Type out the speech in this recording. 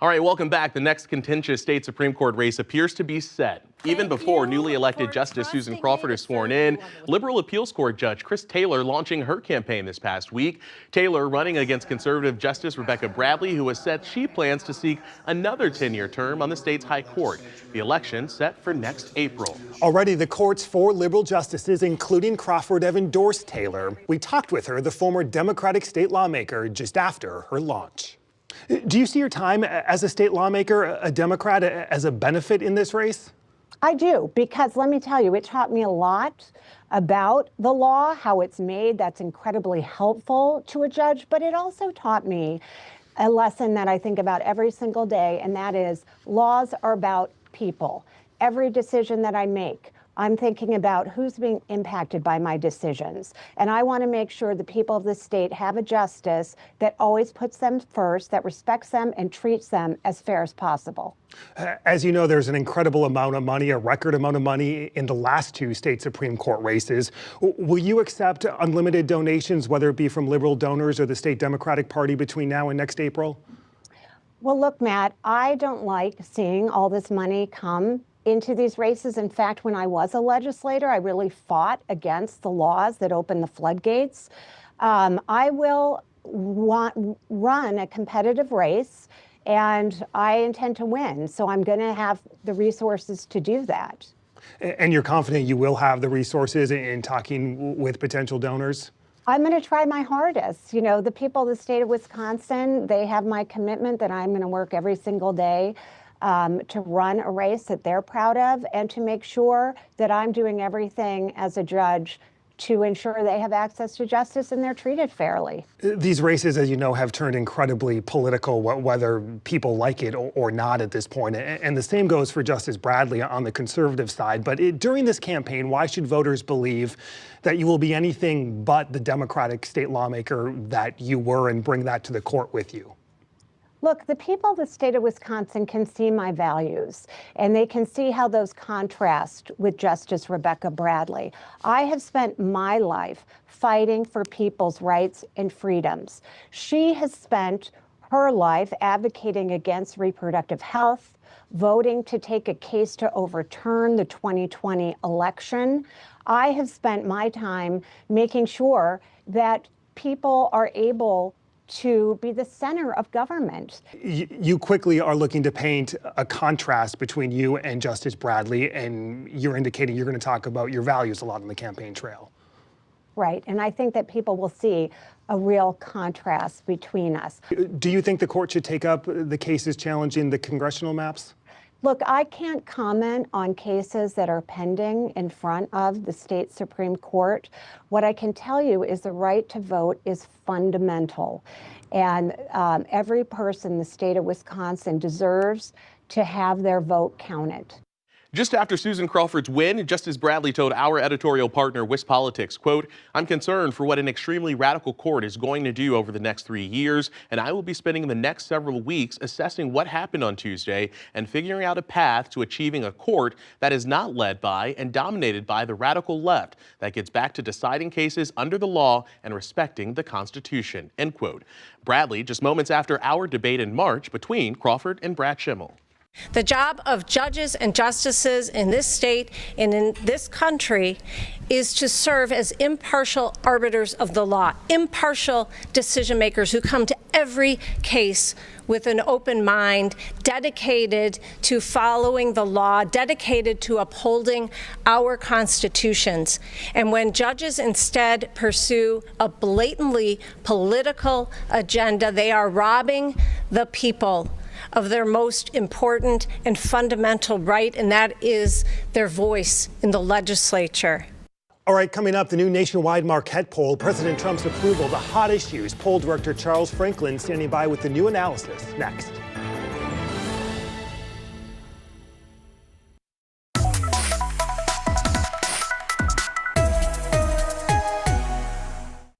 All right, welcome back. The next contentious state Supreme Court race appears to be set. Even before newly elected Justice Susan Crawford is sworn in, liberal appeals court judge Chris Taylor launching her campaign this past week. Taylor running against conservative Justice Rebecca Bradley, who has said she plans to seek another 10-year term on the state's high court. The election set for next April. Already, the court's 4 liberal justices, including Crawford, have endorsed Taylor. We talked with her, the former Democratic state lawmaker, just after her launch. Do you see your time as a state lawmaker, a Democrat, as a benefit in this race? I do, because let me tell you, it taught me a lot about the law, how it's made. That's incredibly helpful to a judge, but it also taught me a lesson that I think about every single day, and that is laws are about people. Every decision that I make, I'm thinking about who's being impacted by my decisions. And I want to make sure the people of the state have a justice that always puts them first, that respects them and treats them as fair as possible. As you know, there's an incredible amount of money, a record amount of money in the last 2 state Supreme Court races. Will you accept unlimited donations, whether it be from liberal donors or the state Democratic Party, between now and next April? Well, look, Matt, I don't like seeing all this money come into these races. In fact, when I was a legislator, I really fought against the laws that open the floodgates. I will run a competitive race, and I intend to win. So I'm going to have the resources to do that. And you're confident you will have the resources in talking with potential donors? I'm going to try my hardest. You know, the people of the state of Wisconsin, they have my commitment that I'm going to work every single day to run a race that they're proud of, and to make sure that I'm doing everything as a judge to ensure they have access to justice and they're treated fairly. These races, as you know, have turned incredibly political, whether people like it or not at this point. And the same goes for Justice Bradley on the conservative side. But during this campaign, why should voters believe that you will be anything but the Democratic state lawmaker that you were, and bring that to the court with you? Look, the people of the state of Wisconsin can see my values, and they can see how those contrast with Justice Rebecca Bradley. I have spent my life fighting for people's rights and freedoms. She has spent her life advocating against reproductive health, voting to take a case to overturn the 2020 election. I have spent my time making sure that people are able to be the center of government. You quickly are looking to paint a contrast between you and Justice Bradley, and you're indicating you're going to talk about your values a lot on the campaign trail. Right, and I think that people will see a real contrast between us. Do you think the court should take up the cases challenging the congressional maps? Look, I can't comment on cases that are pending in front of the state Supreme Court. What I can tell you is the right to vote is fundamental. And every person in the state of Wisconsin deserves to have their vote counted. Just after Susan Crawford's win, Justice Bradley told our editorial partner, WisPolitics, quote, "I'm concerned for what an extremely radical court is going to do over the next 3 years, and I will be spending the next several weeks assessing what happened on Tuesday and figuring out a path to achieving a court that is not led by and dominated by the radical left, that gets back to deciding cases under the law and respecting the Constitution," end quote. Bradley, just moments after our debate in March between Crawford and Brad Schimel. The job of judges and justices in this state and in this country is to serve as impartial arbiters of the law, impartial decision makers who come to every case with an open mind, dedicated to following the law, dedicated to upholding our constitutions. And when judges instead pursue a blatantly political agenda, they are robbing the people of their most important and fundamental right, and that is their voice in the legislature. All right, coming up, the new nationwide Marquette poll, President Trump's approval, the hot issues. Poll director Charles Franklin standing by with the new analysis next.